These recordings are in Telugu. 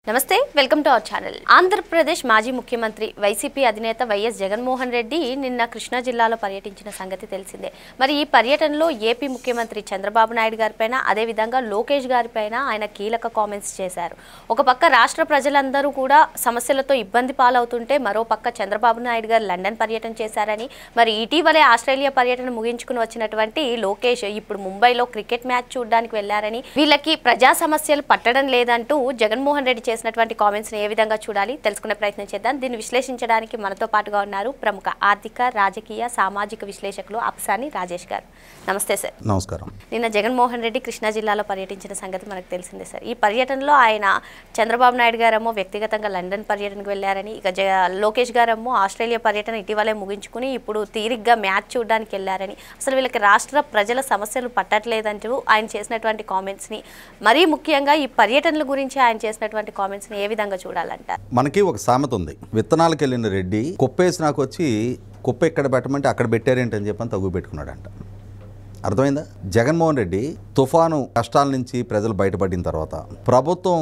నమస్తే welcome to our channel. Andhra Pradesh మాజీ ముఖ్యమంత్రి వైసీపీ అధినేత వైఎస్ జగన్మోహన్ రెడ్డి నిన్న కృష్ణా జిల్లాలో పర్యటించిన సంగతి తెలిసిందే. మరి ఈ పర్యటనలో ఏపీ ముఖ్యమంత్రి చంద్రబాబు నాయుడు గారిపైన అదేవిధంగా లోకేష్ గారిపైన ఆయన కీలక కామెంట్స్ చేశారు. ఒక పక్క రాష్ట్ర ప్రజలందరూ కూడా సమస్యలతో ఇబ్బంది పాలవుతుంటే మరో పక్క చంద్రబాబు నాయుడు గారు లండన్ పర్యటన చేశారని, మరి ఇటీవలే ఆస్ట్రేలియా పర్యటన ముగించుకుని వచ్చినటువంటి లోకేష్ ఇప్పుడు ముంబైలో క్రికెట్ మ్యాచ్ చూడడానికి వెళ్లారని, వీళ్ళకి ప్రజా సమస్యలు పట్టడం లేదంటూ జగన్మోహన్ రెడ్డి చేసినటువంటి కామెంట్స్ ని ఏ విధంగా చూడాలి తెలుసుకునే ప్రయత్నం చేద్దాం. దీన్ని విశ్లేషించడానికి మనతో పాటుగా ఉన్నారు ప్రముఖ ఆర్థిక రాజకీయ సామాజిక విశ్లేషకులు అప్సాని రాజేష్ గారు. నమస్తే సార్. నమస్కారం. నిన్న జగన్మోహన్ రెడ్డి కృష్ణా జిల్లాలో పర్యటించిన సంగతి మనకు తెలిసిందే సార్. ఈ పర్యటనలో ఆయన చంద్రబాబు నాయుడు గారేమో వ్యక్తిగతంగా లండన్ పర్యటనకు వెళ్లారని, ఇక లోకేష్ గారేమో ఆస్ట్రేలియా పర్యటన ఇటీవలే ముగించుకుని ఇప్పుడు తీరిగ్గా మ్యాచ్ చూడడానికి వెళ్లారని, అసలు వీళ్ళకి రాష్ట్ర ప్రజల సమస్యలు పట్టట్లేదంటూ ఆయన చేసినటువంటి కామెంట్స్ ని, మరీ ముఖ్యంగా ఈ పర్యటనల గురించి ఆయన చేసినటువంటి కామెంట్స్ ని ఏ విధంగా చూడాలంట? మనకి ఒక సామెత ఉంది, విత్తనాలకు వెళ్ళిన రెడ్డి కుప్పేసి నాకు వచ్చి కుప్ప ఎక్కడ పెట్టమంటే అక్కడ పెట్టారేంటని చెప్పని తగ్గు పెట్టుకున్నాడంట. అర్థమైందా? జగన్మోహన్ రెడ్డి తుఫాను కష్టాల నుంచి ప్రజలు బయటపడిన తర్వాత, ప్రభుత్వం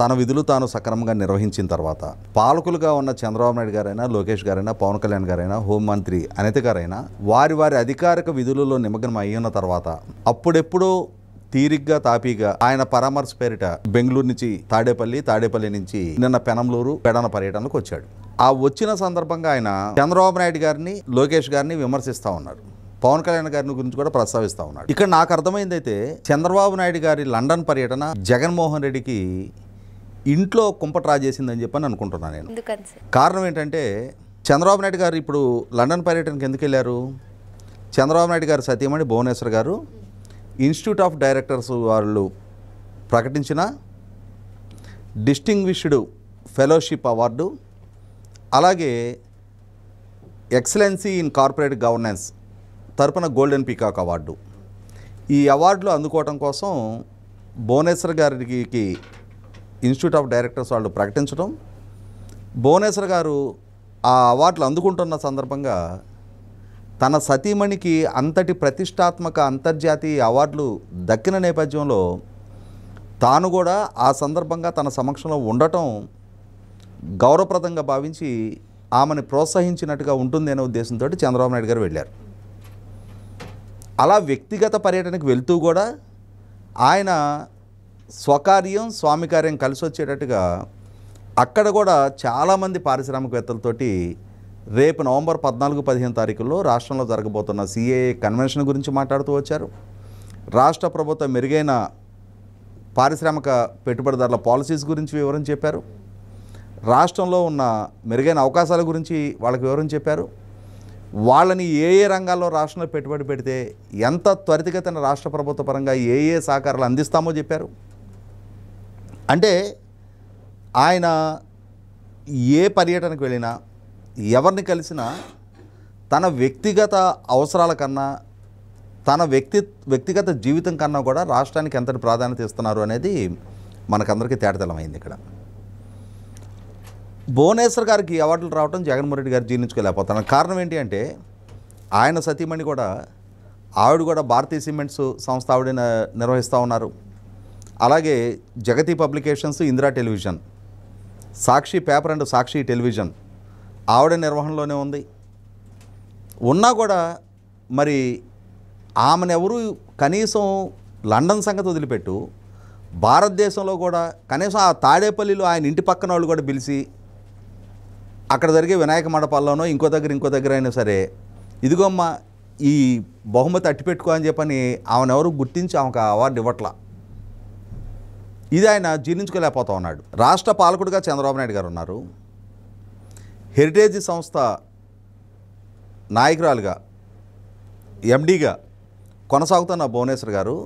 తన విధులు తాను సక్రమంగా నిర్వహించిన తర్వాత, పాలకులుగా ఉన్న చంద్రబాబు నాయుడు గారైనా, లోకేష్ గారైనా, పవన్ కళ్యాణ్ గారైనా, హోంమంత్రి అనిత గారైనా వారి వారి అధికారిక విధులలో నిమగ్నం అయ్యున్న తర్వాత అప్పుడెప్పుడో తీరిగ్గా తాపీగా ఆయన పరామర్శ పేరిట బెంగళూరు నుంచి తాడేపల్లి నుంచి నిన్న పెనంలూరు పెడన పర్యటనకు వచ్చాడు. ఆ వచ్చిన సందర్భంగా ఆయన చంద్రబాబు నాయుడు గారిని, లోకేష్ గారిని విమర్శిస్తూ ఉన్నారు. పవన్ కళ్యాణ్ గారిని గురించి కూడా ప్రస్తావిస్తూ ఉన్నాడు. ఇక్కడ నాకు అర్థమైంది అయితే చంద్రబాబు నాయుడు గారి లండన్ పర్యటన జగన్మోహన్ రెడ్డికి ఇంట్లో కుంపట్రా చేసిందని చెప్పని అనుకుంటున్నాను నేను. కారణం ఏంటంటే చంద్రబాబు నాయుడు గారు ఇప్పుడు లండన్ పర్యటనకి ఎందుకు వెళ్ళారు? చంద్రబాబు నాయుడు గారు సతీమణి భువనేశ్వర్ గారు ఇన్స్టిట్యూట్ ఆఫ్ డైరెక్టర్స్ వాళ్ళు ప్రకటించిన డిస్టింగ్విష్డ్ ఫెలోషిప్ అవార్డు, అలాగే ఎక్సలెన్సీ ఇన్ కార్పొరేట్ గవర్నెన్స్ తరపున గోల్డెన్ పీకాక్ అవార్డు, ఈ అవార్డులు అందుకోవటం కోసం భువనేశ్వర్ గారికి ఇన్స్టిట్యూట్ ఆఫ్ డైరెక్టర్స్ వాళ్ళు ప్రకటించడం, భువనేశ్వర్ గారు ఆ అవార్డులు అందుకుంటున్న సందర్భంగా తన సతీమణికి అంతటి ప్రతిష్టాత్మక అంతర్జాతీయ అవార్డులు దక్కిన నేపథ్యంలో తాను కూడా ఆ సందర్భంగా తన సమక్షంలో ఉండటం గౌరవప్రదంగా భావించి ఆమెను ప్రోత్సహించినట్టుగా ఉంటుంది అనే ఉద్దేశంతో చంద్రబాబు నాయుడు గారు వెళ్ళారు. అలా వ్యక్తిగత పర్యటనకు వెళ్తూ కూడా ఆయన స్వకార్యం స్వామి కార్యం కలిసి వచ్చేటట్టుగా అక్కడ కూడా చాలామంది పారిశ్రామికవేత్తలతోటి రేపు నవంబర్ 14-15 తారీఖుల్లో రాష్ట్రంలో జరగబోతున్న సిఏఏ కన్వెన్షన్ గురించి మాట్లాడుతూ వచ్చారు. రాష్ట్ర ప్రభుత్వ మెరుగైన పారిశ్రామిక పెట్టుబడిదారుల పాలసీస్ గురించి వివరం చెప్పారు. రాష్ట్రంలో ఉన్న మెరుగైన అవకాశాల గురించి వాళ్ళకి వివరం చెప్పారు. వాళ్ళని ఏ రంగాల్లో రాష్ట్రంలో పెట్టుబడి పెడితే ఎంత త్వరితగతిన రాష్ట్ర ప్రభుత్వ పరంగా ఏ సహకారాలు అందిస్తామో చెప్పారు. అంటే ఆయన ఏ పర్యటనకు వెళ్ళినా, ఎవరిని కలిసినా తన వ్యక్తిగత అవసరాల కన్నా, తన వ్యక్తిగత జీవితం కన్నా కూడా రాష్ట్రానికి ఎంతటి ప్రాధాన్యత ఇస్తున్నారు అనేది మనకందరికీ తేటతెల్లమైంది. ఇక్కడ భువనేశ్వర్ గారికి అవార్డులు రావడం జగన్మోహన్ రెడ్డి గారు జీర్ణించుకోలేకపోతున్నారు. కారణం ఏంటి అంటే ఆయన సతీమణి కూడా, ఆవిడ కూడా భారతీయ సిమెంట్స్ సంస్థ ఆవిడ నిర్వహిస్తూ ఉన్నారు. అలాగే Jagati publications, Indira television, Sakshi paper and Sakshi television ఆవిడ నిర్వహణలోనే ఉంది. ఉన్నా కూడా మరి ఆమెనెవరు కనీసం లండన్ సంగతి వదిలిపెట్టు, భారతదేశంలో కూడా కనీసం ఆ తాడేపల్లిలో ఆయన ఇంటి పక్కన వాళ్ళు కూడా పిలిచి అక్కడ జరిగే వినాయక మండపాల్లోనో ఇంకో దగ్గర అయినా సరే ఇదిగోమ్మా ఈ బహుమతి అట్టిపెట్టుకో అని చెప్పని ఆమెనెవరు గుర్తించి ఆమెకు అవార్డు ఇవ్వట్లా. ఇది ఆయన జీర్ణించుకోలేకపోతా ఉన్నాడు. రాష్ట్ర పాలకుడిగా చంద్రబాబు నాయుడు గారు ఉన్నారు. హెరిటేజ్ సంస్థ నాయకురాలుగా, ఎండీగా కొనసాగుతున్న భువనేశ్వర్ గారు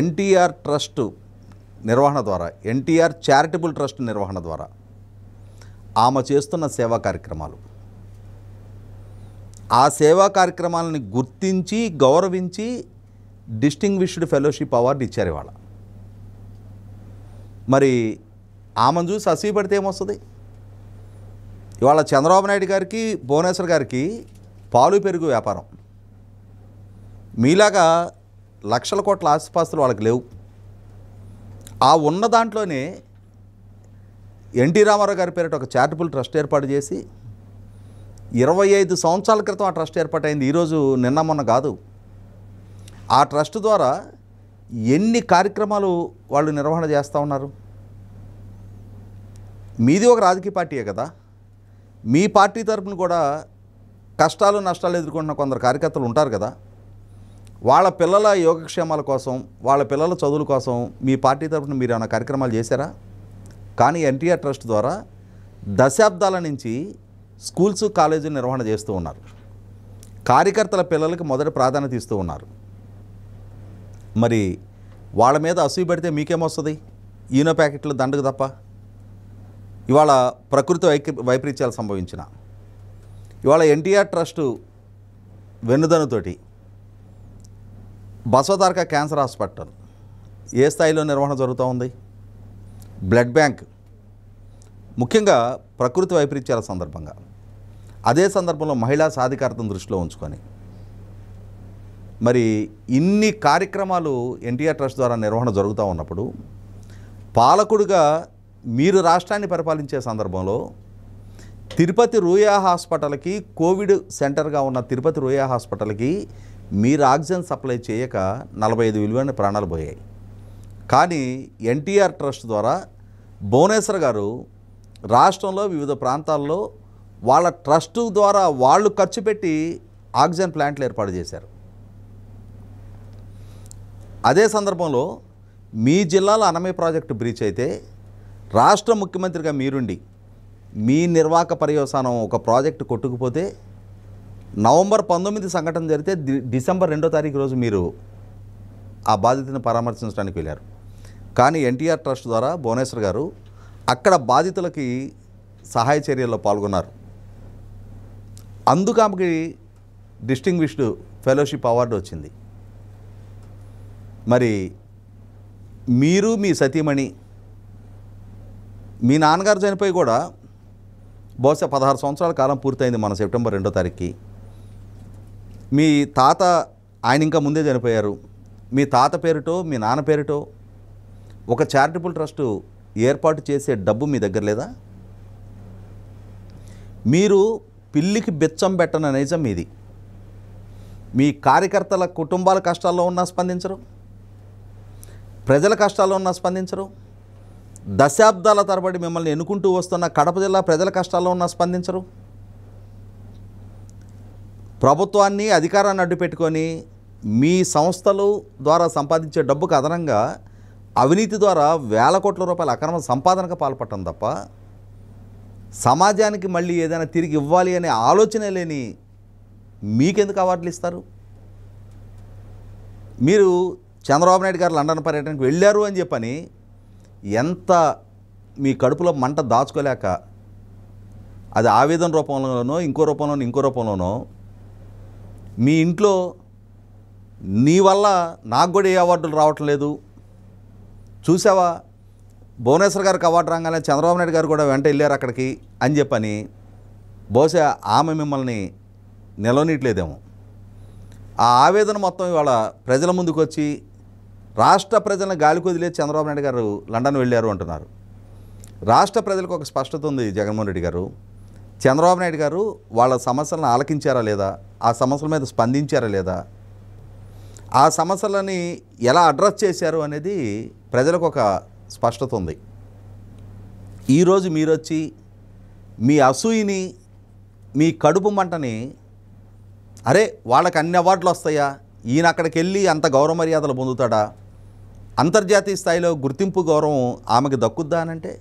ఎన్టీఆర్ ట్రస్ట్ నిర్వహణ ద్వారా, ఎన్టీఆర్ చారిటబుల్ ట్రస్ట్ నిర్వహణ ద్వారా ఆమె చేస్తున్న సేవా కార్యక్రమాలు, ఆ సేవా కార్యక్రమాలని గుర్తించి గౌరవించి డిస్టింగ్విష్డ్ ఫెలోషిప్ అవార్డు ఇచ్చారు ఇవాళ. మరి ఆమెను చూసి అసూయపడితే ఏమొస్తుంది? ఇవాళ చంద్రబాబు నాయుడు గారికి, భువనేశ్వర్ గారికి పాలు పెరుగు వ్యాపారం, మీలాగా లక్షల కోట్ల ఆస్తిపాస్తులు వాళ్ళకి లేవు. ఆ ఉన్న దాంట్లోనే ఎన్టీ రామారావు గారి పేరిట ఒక చారిటబుల్ ట్రస్ట్ ఏర్పాటు చేసి 25 సంవత్సరాల క్రితం ఆ ట్రస్ట్ ఏర్పాటైంది. ఈరోజు నిన్న మొన్న కాదు. ఆ ట్రస్ట్ ద్వారా ఎన్ని కార్యక్రమాలు వాళ్ళు నిర్వహణ చేస్తూ ఉన్నారు. మీది ఒక రాజకీయ పార్టీయే కదా. మీ పార్టీ తరపున కూడా కష్టాలు నష్టాలు ఎదుర్కొంటున్న కొందరు కార్యకర్తలు ఉంటారు కదా. వాళ్ళ పిల్లల యోగక్షేమాల కోసం, వాళ్ళ పిల్లల చదువుల కోసం మీ పార్టీ తరపున మీరు ఏమైనా కార్యక్రమాలు చేశారా? కానీ ఎన్టీఆర్ ట్రస్ట్ ద్వారా దశాబ్దాల నుంచి స్కూల్స్, కాలేజీలు నిర్వహణ చేస్తూ ఉన్నారు. కార్యకర్తల పిల్లలకి మొదటి ప్రాధాన్యత ఇస్తూ ఉన్నారు. మరి వాళ్ళ మీద అసూయ పెడితే మీకేమొస్తుంది? ఈనో ప్యాకెట్లు దండకు తప్ప. ఇవాళ ప్రకృతి వైపరీత్యాలు సంభవించిన ఇవాళ ఎన్టీఆర్ ట్రస్టు వెన్నుదనుతోటి బసవతారక క్యాన్సర్ హాస్పిటల్ ఏ స్థాయిలో నిర్వహణ జరుగుతూ ఉంది. బ్లడ్ బ్యాంక్ ముఖ్యంగా ప్రకృతి వైపరీత్యాల సందర్భంగా, అదే సందర్భంలో మహిళా సాధికారతను దృష్టిలో ఉంచుకొని మరి ఇన్ని కార్యక్రమాలు ఎన్టీఆర్ ట్రస్ట్ ద్వారా నిర్వహణ జరుగుతూ ఉన్నప్పుడు పాలకుడుగా మీరు రాష్ట్రాన్ని పరిపాలించే సందర్భంలో తిరుపతి రూయా హాస్పిటల్కి, కోవిడ్ సెంటర్గా ఉన్న తిరుపతి రూయా హాస్పిటల్కి మీరు ఆక్సిజన్ సప్లై చేయక 45 విలువైన ప్రాణాలు పోయాయి. కానీ ఎన్టీఆర్ ట్రస్ట్ ద్వారా భువనేశ్వర్ గారు రాష్ట్రంలో వివిధ ప్రాంతాల్లో వాళ్ళ ట్రస్టు ద్వారా వాళ్ళు ఖర్చు పెట్టి ఆక్సిజన్ ప్లాంట్లు ఏర్పాటు చేశారు. అదే సందర్భంలో మీ జిల్లాలో అన్నమయ్య ప్రాజెక్టు బ్రీచ్ అయితే రాష్ట్ర ముఖ్యమంత్రిగా మీరుండి మీ నిర్వాహక పర్యవసానం ఒక ప్రాజెక్టు కొట్టుకుపోతే నవంబర్ 19 సంఘటన జరిగితే డిసెంబర్ 2వ తారీఖు రోజు మీరు ఆ బాధితుని పరామర్శించడానికి వెళ్ళారు. కానీ ఎన్టీఆర్ ట్రస్ట్ ద్వారా భువనేశ్వర్ గారు అక్కడ బాధితులకి సహాయ చర్యల్లో పాల్గొన్నారు. అందుకు ఆమెకి డిస్టింగ్విష్డ్ ఫెలోషిప్ అవార్డు వచ్చింది. మరి మీరు, మీ సతీమణి, మీ నాన్నగారు చనిపోయి కూడా బహుశా 16 సంవత్సరాల కాలం పూర్తయింది మన సెప్టెంబర్ 2వ తారీఖుకి. మీ తాత, ఆయన ఇంకా ముందే చనిపోయారు. మీ తాత పేరుటో మీ నాన్న పేరుటో ఒక చారిటబుల్ ట్రస్టు ఏర్పాటు చేసే డబ్బు మీ దగ్గర లేదా? మీరు పిల్లికి బెచ్చం పెట్టన నైజం మీది. మీ కార్యకర్తల కుటుంబాల కష్టాల్లో ఉన్నా స్పందించరు, ప్రజల కష్టాల్లో ఉన్నా స్పందించరు. దశాబ్దాల తరబడి మిమ్మల్ని ఎన్నుకుంటూ వస్తున్న కడప జిల్లా ప్రజల కష్టాల్లో ఉన్నా స్పందించరు. ప్రభుత్వాన్ని, అధికారాన్ని అడ్డుపెట్టుకొని మీ సంస్థలు ద్వారా సంపాదించే డబ్బుకు అదనంగా అవినీతి ద్వారా వేల కోట్ల రూపాయల అక్రమ సంపాదనకు పాల్పడటం తప్ప సమాజానికి మళ్ళీ ఏదైనా తిరిగి ఇవ్వాలి అనే ఆలోచన లేని మీకెందుకు అవార్డులు ఇస్తారు? మీరు చంద్రబాబు నాయుడు గారు లండన్ పర్యటనకు వెళ్ళారు అని చెప్పని ఎంత మీ కడుపులో మంట దాచుకోలేక అది ఆవేదన రూపంలోనో ఇంకో రూపంలోనో మీ ఇంట్లో నీ వల్ల నాకు కూడా ఏ అవార్డులు రావటం లేదు, చూసావా భువనేశ్వర్ గారికి అవార్డు రాగానే చంద్రబాబు నాయుడు గారు కూడా వెంట వెళ్ళారు అక్కడికి అని చెప్పని బహుశా ఆమె మిమ్మల్ని నిలవనీయట్లేదేమో. ఆ ఆవేదన మొత్తం ఇవాళ ప్రజల ముందుకు వచ్చి రాష్ట్ర ప్రజలను గాలికి వదిలేసి చంద్రబాబు నాయుడు గారు లండన్ వెళ్ళారు అంటున్నారు. రాష్ట్ర ప్రజలకు ఒక స్పష్టత ఉంది. జగన్మోహన్ రెడ్డి గారు, చంద్రబాబు నాయుడు గారు వాళ్ళ సమస్యలను ఆలకించారా లేదా, ఆ సమస్యల మీద స్పందించారా లేదా, ఆ సమస్యలని ఎలా అడ్రస్ చేశారు అనేది ప్రజలకు ఒక స్పష్టత ఉంది. ఈరోజు మీరు వచ్చి మీ అసూయిని, మీ కడుపు మంటని, అరే వాళ్ళకి అన్ని అవార్డులు వస్తాయా, ఈయన అక్కడికి వెళ్ళి అంత గౌరవ మర్యాదలు పొందుతాడా, అంతర్జాతీయ స్థాయిలో గుర్తింపు గౌరవం ఆమెకు దక్కుద్దా అనంటే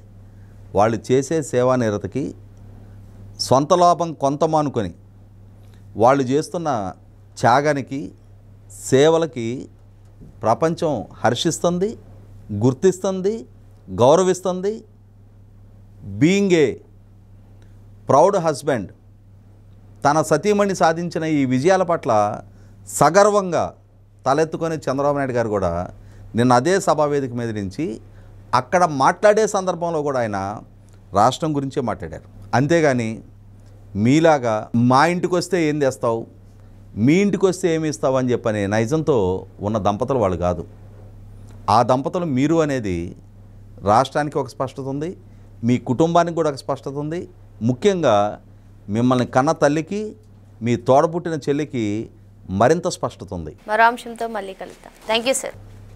వాళ్ళు చేసే సేవా నిరతకి సొంత లాభం కొంత మానుకొని వాళ్ళు చేస్తున్న త్యాగానికి, సేవలకి ప్రపంచం హర్షిస్తుంది, గుర్తిస్తుంది, గౌరవిస్తుంది. బీయింగ్ ఏ ప్రౌడ్ హస్బెండ్, తన సతీమణి సాధించిన ఈ విజయాల పట్ల సగర్వంగా తలెత్తుకొని చంద్రబాబు నాయుడు గారు కూడా నిన్న అదే సభావేదిక మీద నుంచి అక్కడ మాట్లాడే సందర్భంలో కూడా ఆయన రాష్ట్రం గురించే మాట్లాడారు. అంతేగాని మీలాగా మా ఇంటికి వస్తే ఏం తెస్తావు, మీ ఇంటికి వస్తే ఏమి ఇస్తావు అని చెప్పనే నైజంతో ఉన్న దంపతులు వాళ్ళు కాదు. ఆ దంపతులు మీరు అనేది రాష్ట్రానికి ఒక స్పష్టత ఉంది, మీ కుటుంబానికి కూడా ఒక స్పష్టత ఉంది. ముఖ్యంగా మిమ్మల్ని కన్న తల్లికి, మీ తోడబుట్టిన చెల్లికి మరింత స్పష్టత ఉంది. మరో అంశంతో మళ్ళీ కలుద్దాం. Thank you sir.